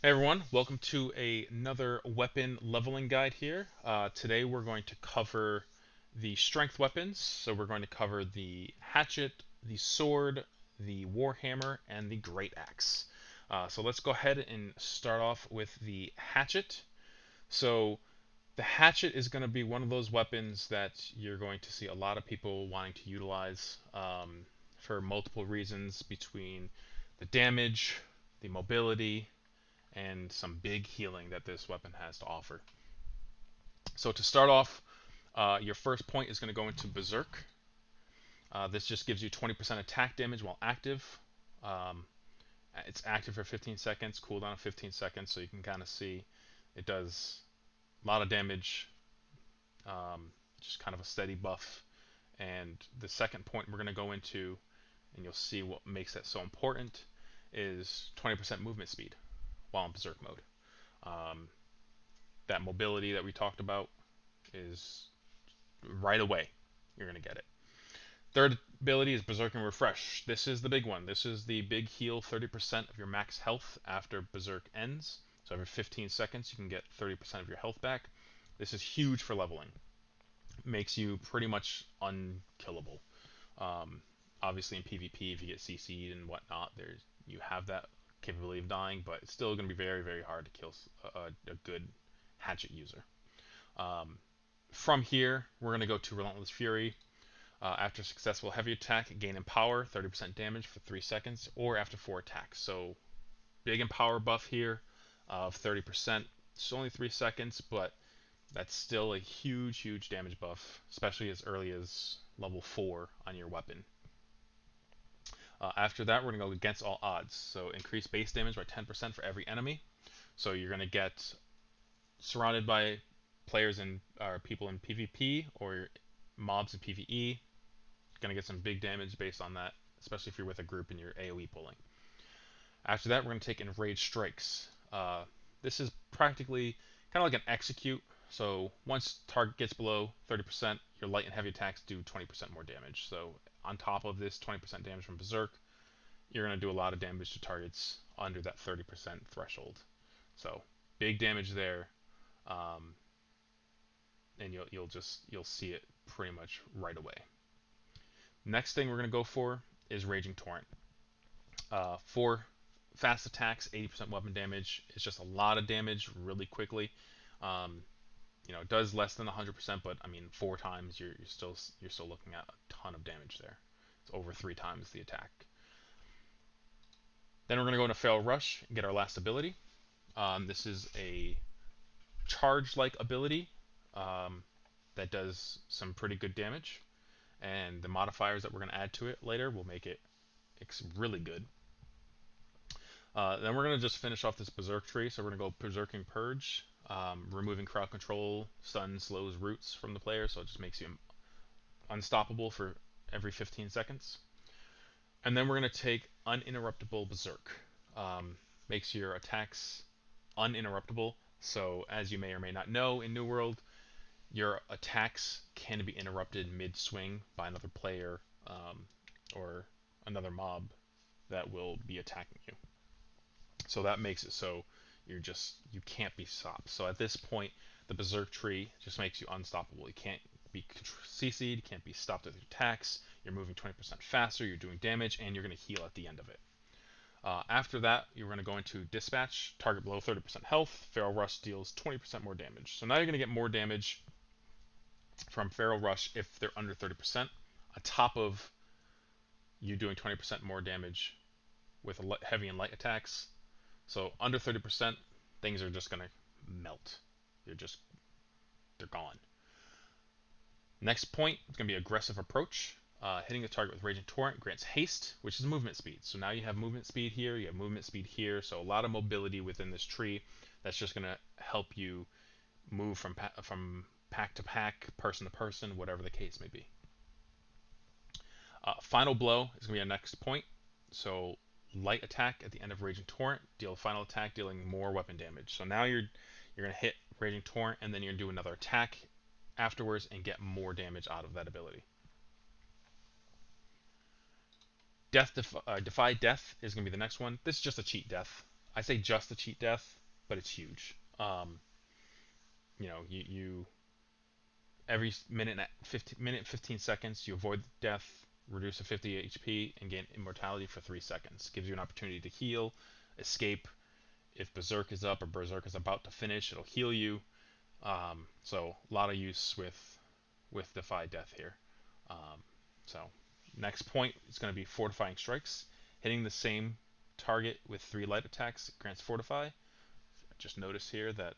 Hey everyone, welcome to another weapon leveling guide here. Today we're going to cover the strength weapons. So we're going to cover the hatchet, the sword, the warhammer, and the great axe. So let's go ahead and start off with the hatchet. So the hatchet is going to be one of those weapons that you're going to see a lot of people wanting to utilize for multiple reasons between the damage, the mobility, and some big healing that this weapon has to offer. So to start off, your first point is going to go into Berserk. This just gives you 20% attack damage while active. Um, it's active for 15 seconds, cooldown of 15 seconds, so you can kind of see it does a lot of damage, just kind of a steady buff. And the second point we're going to go into, and you'll see what makes that so important, is 20% movement speed while in Berserk mode. Um, that mobility that we talked about is right away. You're going to get it. Third ability is Berserk and Refresh. This is the big one. This is the big heal 30% of your max health after Berserk ends. So every 15 seconds you can get 30% of your health back. This is huge for leveling. Makes you pretty much unkillable. Um, Obviously in PvP, if you get CC'd and whatnot, you have that capability of dying, but it's still going to be very, very hard to kill a good hatchet user. Um, from here, we're going to go to Relentless Fury. After successful heavy attack, gain in power, 30% damage for 3 seconds, or after 4 attacks. So, big in power buff here of 30%. It's only 3 seconds, but that's still a huge, huge damage buff, especially as early as level 4 on your weapon. After that, we're going to go against all odds. So, increase base damage by 10% for every enemy. So, you're going to get surrounded by players and people in PvP or mobs in PvE. Going to get some big damage based on that, especially if you're with a group and you're AoE pulling. After that, we're going to take Enraged Strikes. This is practically kind of like an execute. So once target gets below 30%, your light and heavy attacks do 20% more damage. So on top of this 20% damage from Berserk, you're going to do a lot of damage to targets under that 30% threshold. So big damage there, um, and you'll see it pretty much right away. Next thing we're going to go for is Raging Torrent. 4 fast attacks, 80% weapon damage. It's just a lot of damage really quickly. Um, it does less than 100%, but I mean, 4 times you're still looking at a ton of damage there. It's over 3 times the attack. Then we're going to go into Feral Rush and get our last ability. This is a charge-like ability that does some pretty good damage, and the modifiers that we're going to add to it later will make it really good. Then we're going to just finish off this Berserk tree. So we're going to go Berserking Purge, removing crowd control, stun, slows roots from the player, so it just makes you unstoppable for every 15 seconds. And then we're going to take Uninterruptible Berserk. Makes your attacks uninterruptible. So as you may or may not know, in New World, your attacks can be interrupted mid-swing by another player or another mob that will be attacking you. So that makes it so you can't be stopped. So at this point, the Berserk tree just makes you unstoppable. You can't be CC'd, can't be stopped with your attacks. You're moving 20% faster, you're doing damage, and you're going to heal at the end of it. After that, you're going to go into Dispatch, target below 30% health. Feral Rush deals 20% more damage. So now you're going to get more damage from Feral Rush if they're under 30%, on top of you doing 20% more damage with heavy and light attacks. So under 30%, things are just going to melt. They're gone. Next point is going to be Aggressive Approach. Hitting the target with Raging Torrent grants haste, which is movement speed. So now you have movement speed here, you have movement speed here, so a lot of mobility within this tree. That's just going to help you move from pack to pack, person to person, whatever the case may be. Final Blow is going to be our next point. So light attack at the end of Raging Torrent, deal a final attack, dealing more weapon damage. So now you're going to hit Raging Torrent, and then you're going to do another attack afterwards and get more damage out of that ability. Defy Death is going to be the next one. This is just a cheat death. I say just a cheat death, but it's huge. You every minute 15 seconds you avoid death, reduce to 50 HP, and gain immortality for 3 seconds. Gives you an opportunity to heal, escape. If Berserk is up or Berserk is about to finish, it'll heal you. So a lot of use with Defy Death here. Um, so next point is going to be Fortifying Strikes. Hitting the same target with 3 light attacks grants Fortify. Just notice here that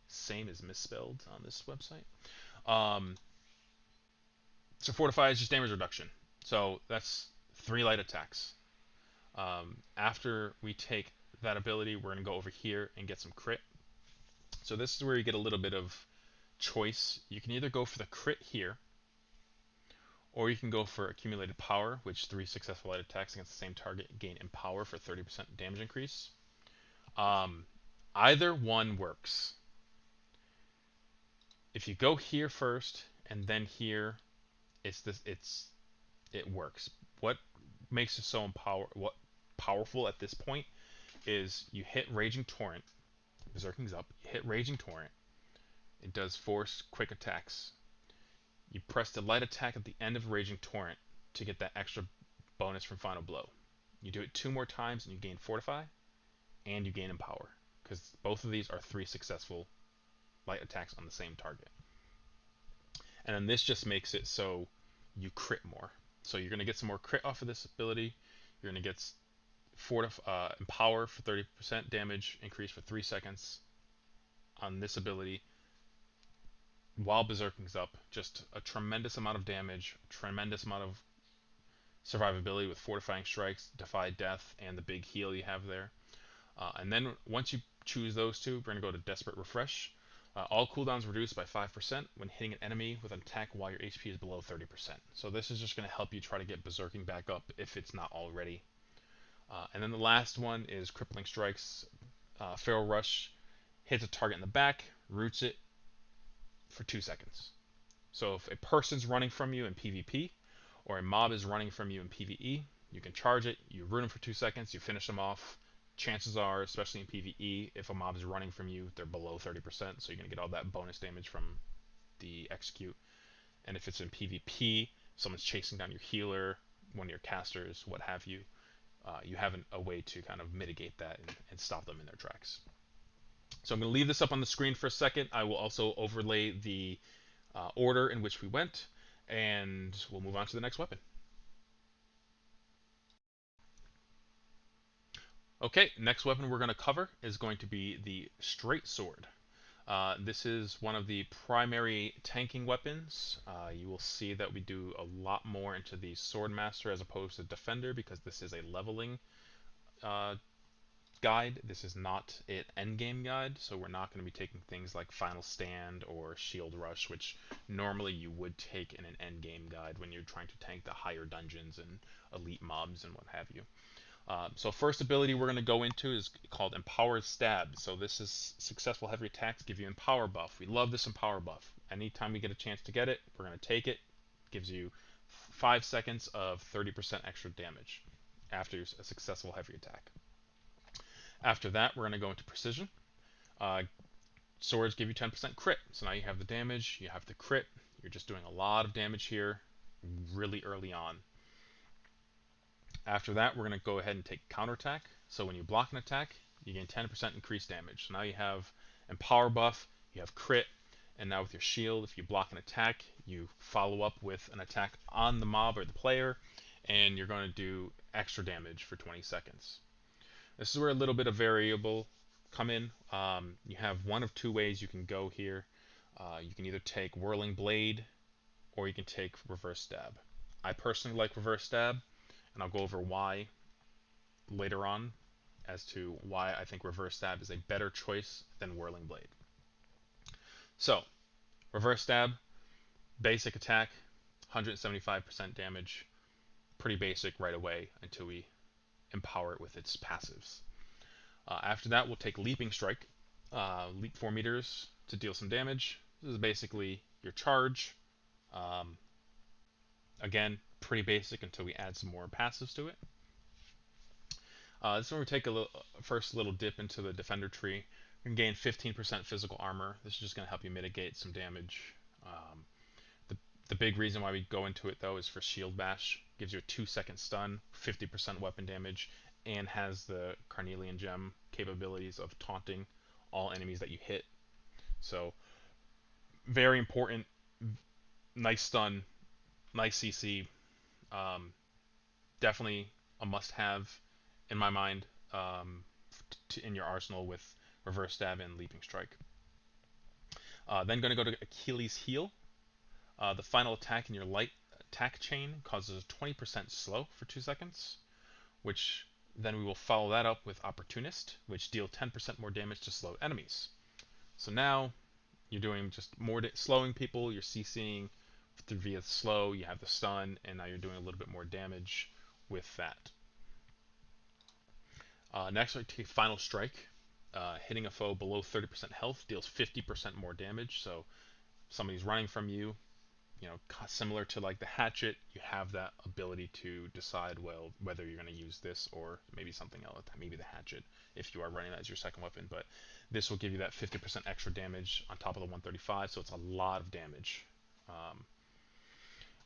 same is misspelled on this website. Um, so Fortify is just damage reduction. So that's 3 light attacks. After we take that ability, we're going to go over here and get some crit. So this is where you get a little bit of choice. You can either go for the crit here, or you can go for accumulated power, which 3 successful light attacks against the same target gain empower for 30% damage increase. Either one works. If you go here first and then here, it works. What makes it so powerful at this point is you hit Raging Torrent, Berserking's up, you hit Raging Torrent, it does force quick attacks. You press the light attack at the end of Raging Torrent to get that extra bonus from Final Blow. You do it 2 more times and you gain Fortify, and you gain Empower, because both of these are 3 successful light attacks on the same target. And then this just makes it so you crit more. So you're going to get some more crit off of this ability. You're going to get Empower for 30% damage increase for 3 seconds on this ability while Berserking's up. Just a tremendous amount of damage, tremendous amount of survivability with Fortifying Strikes, Defy Death, and the big heal you have there. And then once you choose those two, we're going to go to Desperate Refresh. All cooldowns reduced by 5% when hitting an enemy with an attack while your HP is below 30%. So this is just going to help you try to get Berserking back up if it's not already. And then the last one is Crippling Strikes. Feral Rush hits a target in the back, roots it for 2 seconds. So if a person's running from you in PvP, or a mob is running from you in PvE, you can charge it, you root them for 2 seconds, you finish them off. Chances are, especially in PvE, if a mob is running from you, they're below 30%, so you're going to get all that bonus damage from the execute. And if it's in PvP, someone's chasing down your healer, one of your casters, what have you, you have a way to kind of mitigate that and stop them in their tracks. So I'm going to leave this up on the screen for a second. I will also overlay the order in which we went, and we'll move on to the next weapon. Okay, next weapon we're going to cover is going to be the Straight Sword. This is one of the primary tanking weapons. You will see that we do a lot more into the Swordmaster as opposed to Defender, because this is a leveling guide. This is not an endgame guide, so we're not going to be taking things like Final Stand or Shield Rush, which normally you would take in an endgame guide when you're trying to tank the higher dungeons and elite mobs and what have you. So first ability we're going to go into is called Empowered Stab. So this is successful heavy attacks give you Empower buff. We love this Empower buff. Anytime we get a chance to get it, we're going to take it. Gives you 5 seconds of 30% extra damage after a successful heavy attack. After that, we're going to go into Precision. Swords give you 10% crit. So now you have the damage, you have the crit. You're just doing a lot of damage here really early on. After that, we're going to go ahead and take counterattack. So when you block an attack, you gain 10% increased damage. So now you have Empower buff, you have crit, and now with your shield, if you block an attack, you follow up with an attack on the mob or the player, and you're going to do extra damage for 20 seconds. This is where a little bit of variable come in. You have one of 2 ways you can go here. You can either take Whirling Blade, or you can take Reverse Stab. I personally like Reverse Stab, and I'll go over why later on as to why I think Reverse Stab is a better choice than Whirling Blade. So, Reverse Stab, basic attack, 175% damage, pretty basic right away until we empower it with its passives. After that, we'll take Leaping Strike, leap 4 meters to deal some damage. This is basically your charge. Again, pretty basic until we add some more passives to it. This is when we take a first little dip into the defender tree. We can gain 15% physical armor. This is just going to help you mitigate some damage. Um, the, the big reason why we go into it though is for shield bash. Gives you a 2-second stun, 50% weapon damage, and has the Carnelian gem capabilities of taunting all enemies that you hit. So very important. Nice stun, nice CC. Um, Definitely a must-have in my mind, in your arsenal with reverse stab and leaping strike. Then going to go to Achilles heel. The final attack in your light attack chain causes a 20% slow for 2 seconds, which then we will follow that up with Opportunist, which deal 10% more damage to slowed enemies. So now you're doing just more slowing people, you're CCing via slow, you have the stun, and now you're doing a little bit more damage with that. Next, we take Final Strike. Hitting a foe below 30% health deals 50% more damage. So somebody's running from you, similar to like the Hatchet, you have that ability to decide whether you're going to use this or maybe something else, maybe the Hatchet if you are running that as your second weapon. But this will give you that 50% extra damage on top of the 135, so it's a lot of damage.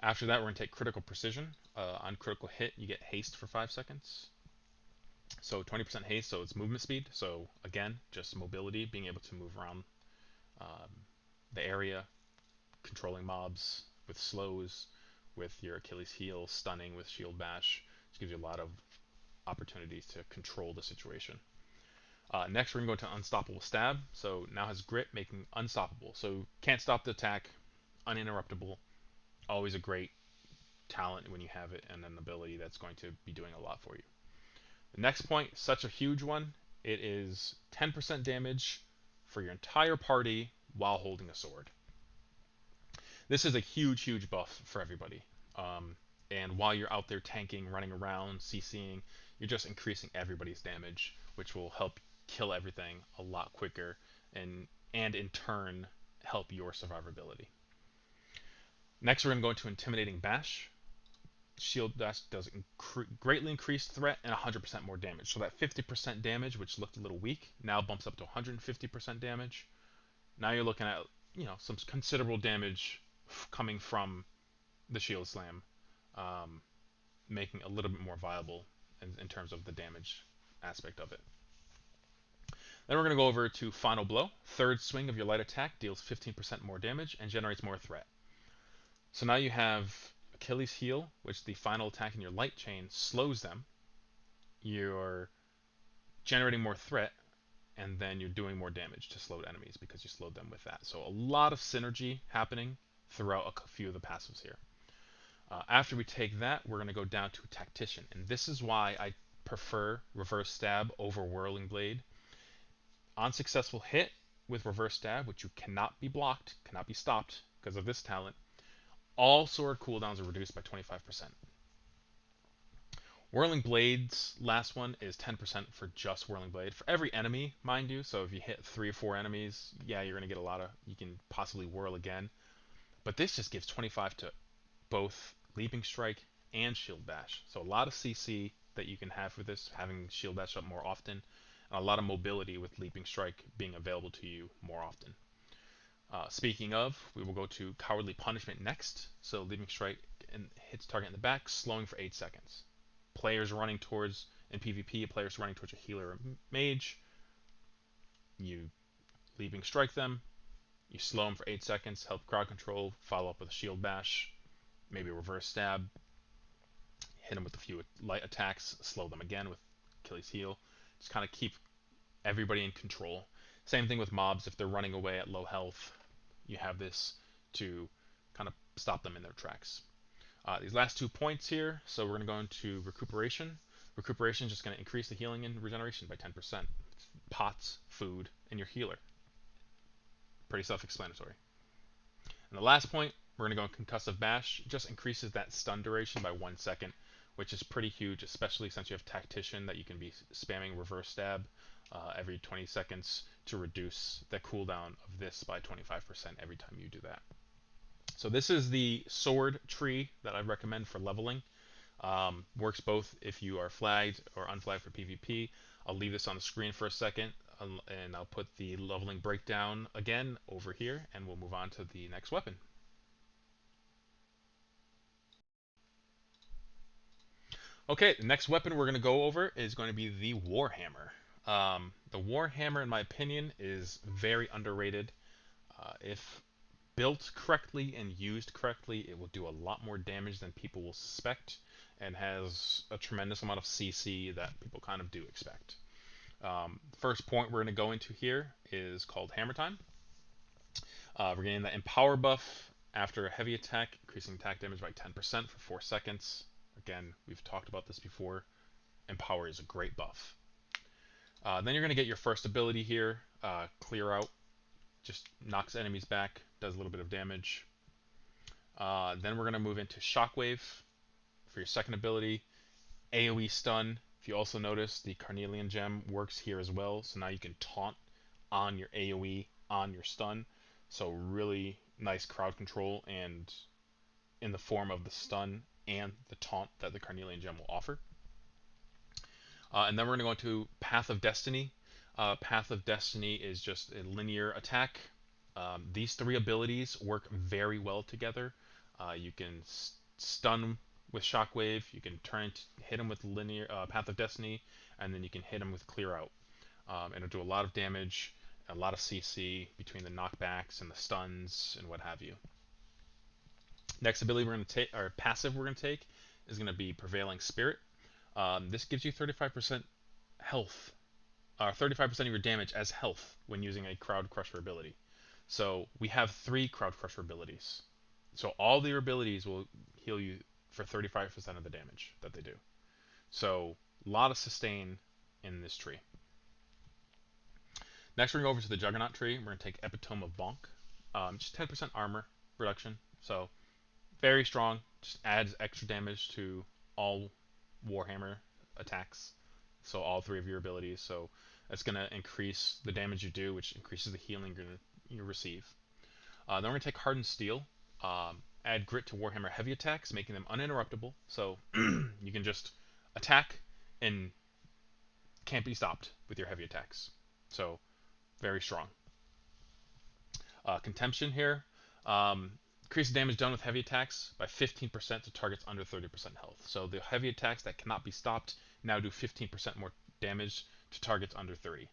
After that, we're going to take Critical Precision. On critical hit, you get haste for 5 seconds. So 20% haste, so it's movement speed. So again, just mobility, being able to move around the area, controlling mobs with slows, with your Achilles heel, stunning with shield bash. This gives you a lot of opportunities to control the situation. Next, we're going to go to Unstoppable Stab. So now has Grit, making unstoppable. So can't stop the attack, uninterruptible. Always a great talent when you have it, and an ability that's going to be doing a lot for you. The next point, such a huge one. It is 10% damage for your entire party while holding a sword. This is a huge, huge buff for everybody. And while you're out there tanking, running around, CCing, you're just increasing everybody's damage, which will help kill everything a lot quicker, and in turn help your survivability. Next, we're going to go into Intimidating Bash. Shield Bash does greatly increased threat and 100% more damage. So that 50% damage, which looked a little weak, now bumps up to 150% damage. Now you're looking at some considerable damage coming from the Shield Slam, making it a little bit more viable in terms of the damage aspect of it. Then we're going to go over to Final Blow. Third swing of your light attack deals 15% more damage and generates more threat. So now you have Achilles heel, which the final attack in your light chain slows them. You're generating more threat, and then you're doing more damage to slowed enemies because you slowed them with that. So a lot of synergy happening throughout a few of the passives here. After we take that, we're going to go down to Tactician, and this is why I prefer Reverse Stab over Whirling Blade. On successful hit with Reverse Stab, which you cannot be blocked, cannot be stopped because of this talent, all sword cooldowns are reduced by 25%. Whirling Blade's last one is 10% for just Whirling Blade. For every enemy, mind you, so if you hit 3 or 4 enemies, yeah, you're going to get a lot of, you can possibly whirl again. But this just gives 25 to both Leaping Strike and Shield Bash. So a lot of CC that you can have for this, having Shield Bash up more often, and a lot of mobility with Leaping Strike being available to you more often. Speaking of, we will go to Cowardly Punishment next. So Leaping Strike hits target in the back, slowing for 8 seconds. Players running towards, in PvP, players running towards a healer or mage, you Leaping Strike them, you slow them for 8 seconds, help crowd control, follow up with a Shield Bash, maybe a Reverse Stab, hit them with a few light attacks, slow them again with Achilles heel. Just kind of keep everybody in control. Same thing with mobs. If they're running away at low health, you have this to kind of stop them in their tracks. These last 2 points here, so we're going to go into Recuperation. Recuperation is just going to increase the healing and regeneration by 10%. Pots, food, and your healer. Pretty self-explanatory. And the last point, we're going to go in Concussive Bash. It just increases that stun duration by 1 second, which is pretty huge, especially since you have Tactician that you can be spamming Reverse Stab every 20 seconds to reduce the cooldown of this by 25% every time you do that. So this is the sword tree that I recommend for leveling. Works both if you are flagged or unflagged for PvP. I'll leave this on the screen for a second, and I'll put the leveling breakdown again over here, and we'll move on to the next weapon. Okay, the next weapon we're going to go over is going to be the Warhammer. The Warhammer, in my opinion, is very underrated. If built correctly and used correctly, it will do a lot more damage than people will suspect, and has a tremendous amount of CC that people kind of do expect. First point we're going to go into here is called Hammer Time. We're getting the Empower buff after a heavy attack, increasing attack damage by 10% for 4 seconds. Again, we've talked about this before. Empower is a great buff. Then you're going to get your first ability here, Clear Out. Just knocks enemies back, does a little bit of damage. Then we're going to move into Shockwave for your second ability. AoE Stun. If you also notice, the Carnelian Gem works here as well, so now you can taunt on your AoE, on your stun. So really nice crowd control, and in the form of the stun and the taunt that the Carnelian Gem will offer. And then we're going to go into Path of Destiny. Path of Destiny is just a linear attack. These three abilities work very well together. You can stun with Shockwave, you can hit him with linear Path of Destiny, and then you can hit him with Clear Out. And it'll do a lot of damage, a lot of CC between the knockbacks and the stuns and what have you. Next ability we're going to take, or passive we're going to take, is going to be Prevailing Spirit. This gives you 35% health, 35% of your damage as health when using a Crowd Crusher ability. So we have 3 Crowd Crusher abilities. So all your abilities will heal you for 35% of the damage that they do. So a lot of sustain in this tree. Next we're going to go over to the Juggernaut tree. We're going to take Epitome of Bonk. Just 10% armor reduction. So very strong. Just adds extra damage to all Warhammer attacks. So all 3 of your abilities. So that's going to increase the damage you do, which increases the healing you receive. Then we're going to take Hardened Steel. Add Grit to Warhammer heavy attacks, making them uninterruptible. So you can just attack and can't be stopped with your heavy attacks. So very strong. Contemption here. Increase the damage done with heavy attacks by 15% to targets under 30% health. So the heavy attacks that cannot be stopped now do 15% more damage to targets under 30.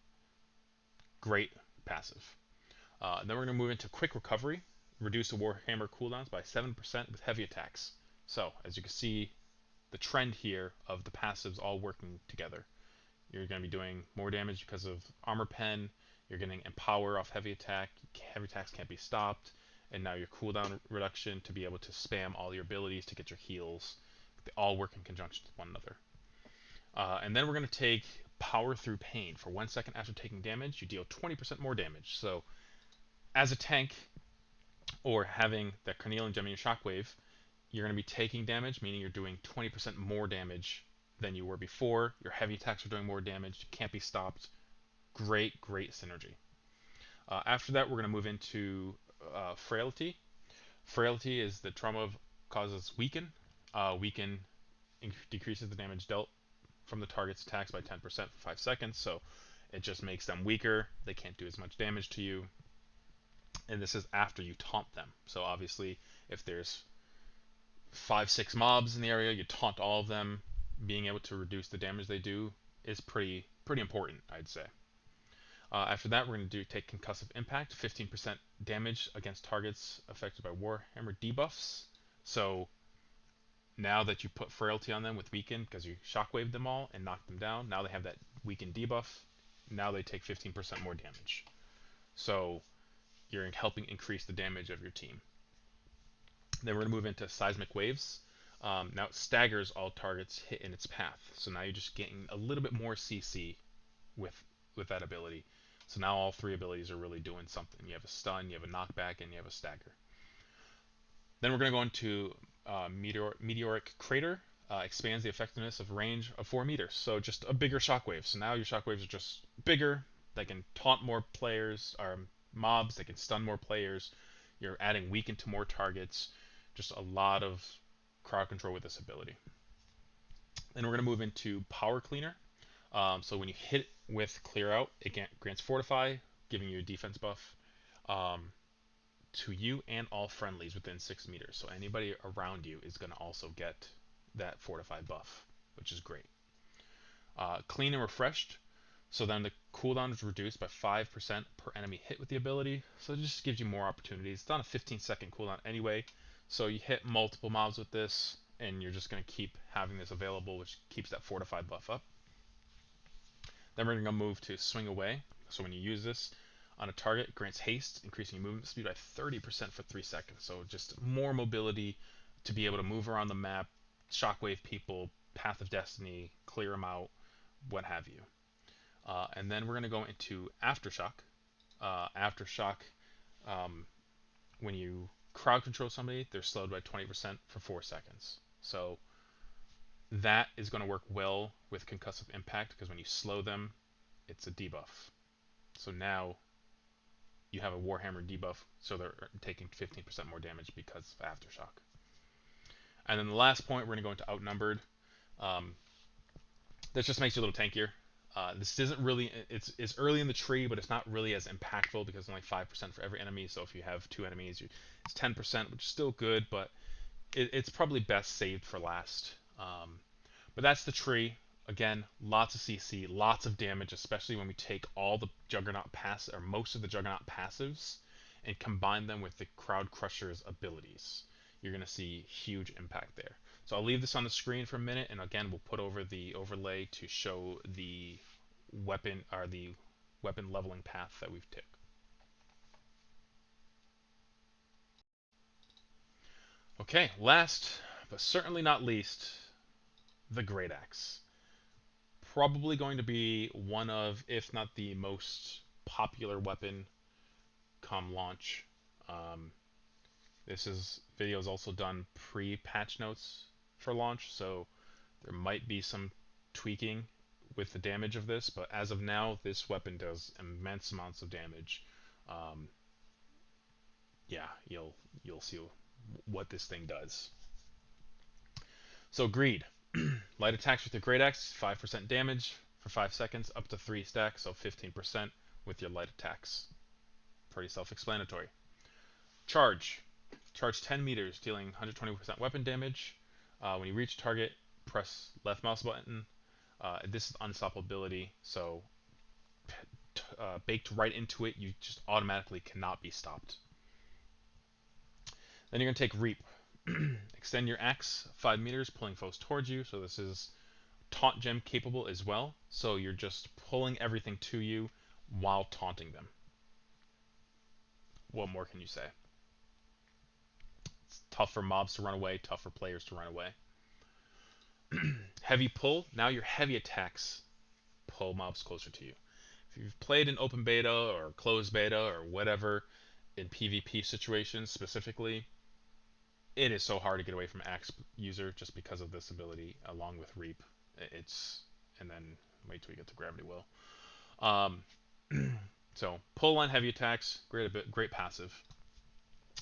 Great passive. Then we're going to move into Quick Recovery. Reduce the Warhammer cooldowns by 7% with heavy attacks. So, as you can see, the trend here of the passives all working together. You're going to be doing more damage because of Armor Pen. You're getting Empower off heavy attack. Heavy attacks can't be stopped. And now your cooldown reduction to be able to spam all your abilities to get your heals. They all work in conjunction with one another. And then we're going to take Power Through Pain. For 1 second after taking damage, you deal 20% more damage. So, as a tank, or having that Carnelian Gem in your Shockwave, you're going to be taking damage, meaning you're doing 20% more damage than you were before. Your heavy attacks are doing more damage. Can't be stopped. Great, great synergy. After that, we're going to move into Frailty. Frailty is the trauma causes Weaken. Weaken decreases the damage dealt from the target's attacks by 10% for 5 seconds, so it just makes them weaker. They can't do as much damage to you. And this is after you taunt them. So obviously, if there's 5-6 mobs in the area, you taunt all of them. Being able to reduce the damage they do is pretty important, I'd say. After that, we're going to take Concussive Impact, 15% damage against targets affected by Warhammer debuffs. So now that you put Frailty on them with Weaken, because you shockwave them all and knock them down, now they have that Weaken debuff. Now they take 15% more damage. So you're helping increase the damage of your team. Then we're going to move into Seismic Waves. Now it staggers all targets hit in its path. So now you're just getting a little bit more CC with that ability. So now all 3 abilities are really doing something. You have a stun, you have a knockback, and you have a stagger. Then we're going to go into Meteoric Crater. Expands the effectiveness of range of 4 meters. So just a bigger shockwave. So now your shockwaves are just bigger. They can taunt more players, or mobs. They can stun more players. You're adding Weaken to more targets. Just a lot of crowd control with this ability. Then we're going to move into Power Cleaner. So when you hit with Clear Out, it grants Fortify, giving you a defense buff um, to you and all friendlies within 6 meters. So anybody around you is going to also get that Fortify buff, which is great. Clean and Refreshed. So then the cooldown is reduced by 5% per enemy hit with the ability. So it just gives you more opportunities. It's on a 15-second cooldown anyway. So you hit multiple mobs with this, and you're just going to keep having this available, which keeps that Fortify buff up. Then we're going to move to Swing Away. So when you use this on a target, it grants haste, increasing your movement speed by 30% for 3 seconds. So just more mobility to be able to move around the map, shockwave people, Path of Destiny, clear them out, what have you. And then we're going to go into Aftershock. Aftershock, um, when you crowd control somebody, they're slowed by 20% for 4 seconds. So that is going to work well with Concussive Impact because when you slow them, it's a debuff. So now you have a Warhammer debuff, so they're taking 15% more damage because of Aftershock. And then the last point, we're going to go into Outnumbered. Um, this just makes you a little tankier. This isn't really, it's early in the tree, but it's not really as impactful because it's only 5% for every enemy. So if you have 2 enemies, it's 10%, which is still good, but it's probably best saved for last. But that's the tree. Again, lots of CC, lots of damage, especially when we take all the Juggernaut pass or most of the Juggernaut passives and combine them with the Crowd Crusher's abilities. You're going to see huge impact there. So I'll leave this on the screen for a minute, and again, we'll put over the overlay to show the weapon leveling path that we've took. Okay, last but certainly not least, the Great Axe. Probably going to be one of, if not the most popular weapon come launch. Um, this video is also done pre-patch notes for launch, so there might be some tweaking with the damage of this, but as of now, this weapon does immense amounts of damage. Um, yeah, you'll see what this thing does. So Greed. Light attacks with your Great Axe, 5% damage for 5 seconds, up to 3 stacks, so 15% with your light attacks. Pretty self-explanatory. Charge. Charge 10 meters, dealing 120% weapon damage. When you reach target, press left mouse button. This is unstoppability, so baked right into it, you just automatically cannot be stopped. Then you're going to take Reap. Extend your axe 5 meters, pulling foes towards you, so this is taunt gem capable as well, so you're just pulling everything to you while taunting them. What more can you say? It's tough for mobs to run away, tough for players to run away. Heavy pull, now your heavy attacks pull mobs closer to you. If you've played in open beta or closed beta or whatever in PvP situations specifically, it is so hard to get away from axe user just because of this ability along with Reap. It's and then wait till we get to Gravity Will. Um, so pull on heavy attacks, great passive.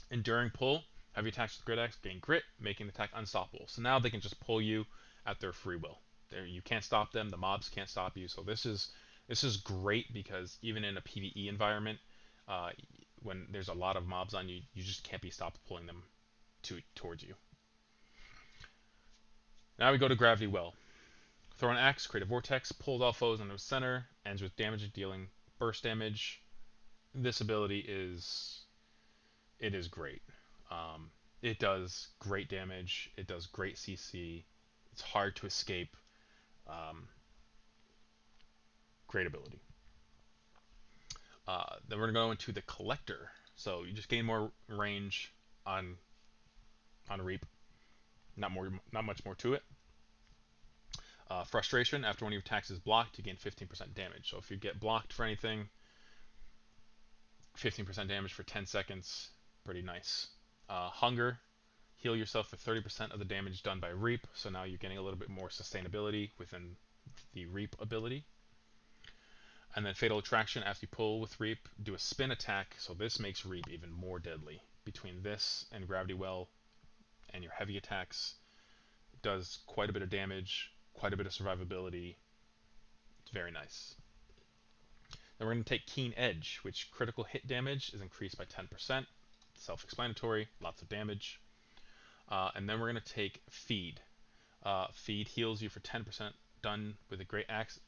Enduring pull, heavy attacks with Grit Axe gain grit, making the attack unstoppable. So now they can just pull you at their free will. You can't stop them. The mobs can't stop you. So this is great because even in a PvE environment, uh, when there's a lot of mobs on you, you just can't be stopped pulling them towards you. Now we go to Gravity Well. Throw an axe, create a vortex, pulls all foes into the center, ends with damage dealing burst damage. This ability is great. Um, it does great damage. It does great CC. It's hard to escape. Um, great ability. Then we're gonna go into the Collector. So you just gain more range on Reap. Not much more to it. Frustration. After one of your attacks is blocked, you gain 15% damage. So if you get blocked for anything, 15% damage for 10 seconds. Pretty nice. Hunger. Heal yourself for 30% of the damage done by Reap, so now you're getting a little bit more sustainability within the Reap ability. And then Fatal Attraction, after you pull with Reap, do a spin attack, so this makes Reap even more deadly. Between this and Gravity Well and your heavy attacks, it does quite a bit of damage. quite a bit of survivability. It's very nice. Then we're going to take Keen Edge, which critical hit damage is increased by 10%. Self-explanatory, lots of damage. And then we're going to take Feed. Feed heals you for 10% done with a Great Axe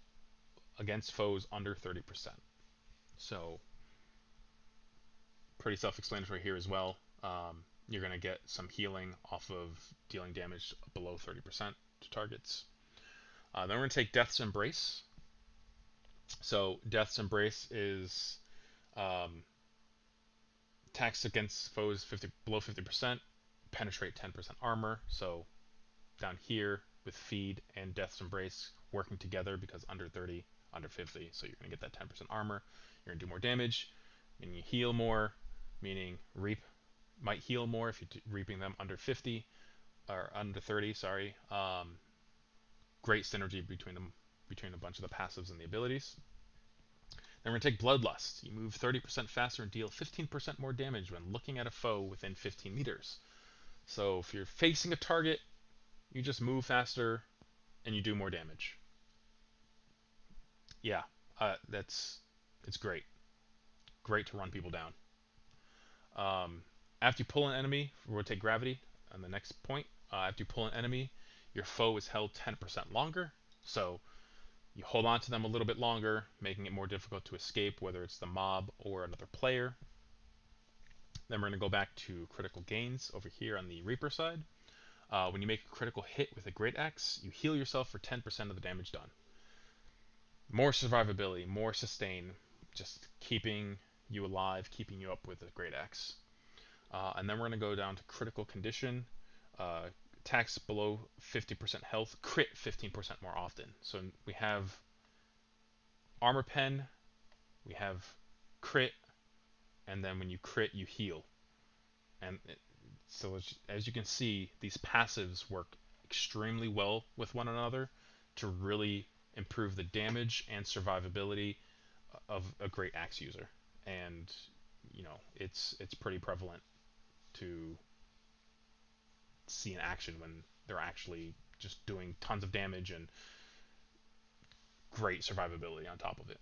against foes under 30%. So, pretty self-explanatory here as well. You're going to get some healing off of dealing damage below 30% to targets. Then we're going to take Death's Embrace. So Death's Embrace is attacks against foes below 50%, penetrate 10% armor. So down here with Feed and Death's Embrace working together because under 30, under 50, so you're going to get that 10% armor. You're going to do more damage, and you heal more, meaning Reap might heal more if you're reaping them under 50 or under 30. Sorry. Great synergy between a bunch of the passives and the abilities. Then we're going to take Bloodlust. You move 30% faster and deal 15% more damage when looking at a foe within 15 meters. So if you're facing a target, you just move faster and you do more damage. Yeah, it's great. Great to run people down. After you pull an enemy, we're going to take Gravity on the next point. After you pull an enemy, your foe is held 10% longer. So you hold on to them a little bit longer, making it more difficult to escape, whether it's the mob or another player. Then we're going to go back to critical gains over here on the Reaper side. When you make a critical hit with a Great Axe, you heal yourself for 10% of the damage done. More survivability, more sustain, just keeping you alive, keeping you up with a Great Axe. And then we're going to go down to critical condition. Attacks below 50% health, crit 15% more often. So we have Armor Pen, we have crit, and then when you crit, you heal. And so as you can see, these passives work extremely well with one another to really improve the damage and survivability of a Great Axe user. And you know, it's pretty prevalent to see in action when they're actually just doing tons of damage and great survivability on top of it.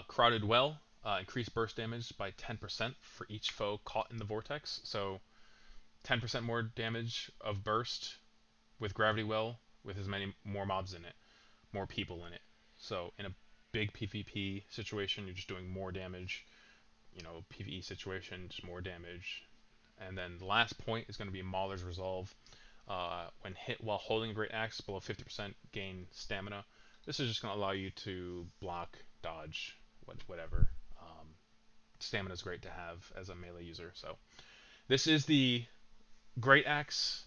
Crowded Well, increased burst damage by 10% for each foe caught in the vortex. So 10% more damage of burst with Gravity Well with as many more mobs in it, more people in it. So in a big PvP situation, you're just doing more damage. You know, PvE situation, just more damage. And then the last point is going to be Mauler's Resolve. When hit while holding a Great Axe, below 50% gain stamina. This is just going to allow you to block, dodge, whatever. Stamina is great to have as a melee user. So this is the Great Axe.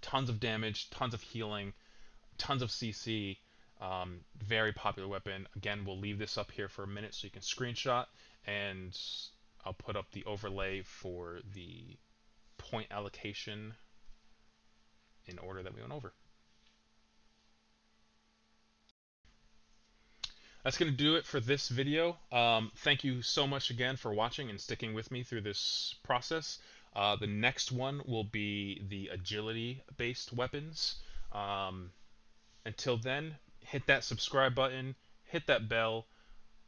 Tons of damage, tons of healing, tons of CC. Very popular weapon. Again, we'll leave this up here for a minute so you can screenshot, and I'll put up the overlay for the point allocation in order that we went over. That's going to do it for this video. Thank you so much again for watching and sticking with me through this process. The next one will be the agility-based weapons. Until then, hit that subscribe button, hit that bell,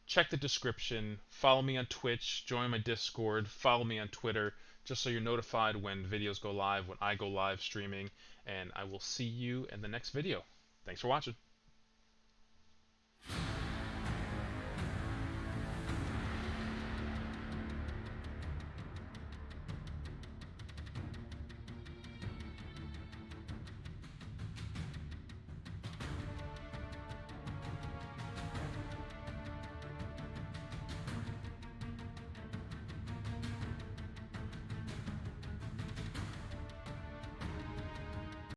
check the description, follow me on Twitch, join my Discord, follow me on Twitter, just so you're notified when videos go live, when I go live streaming, and I will see you in the next video. Thanks for watching.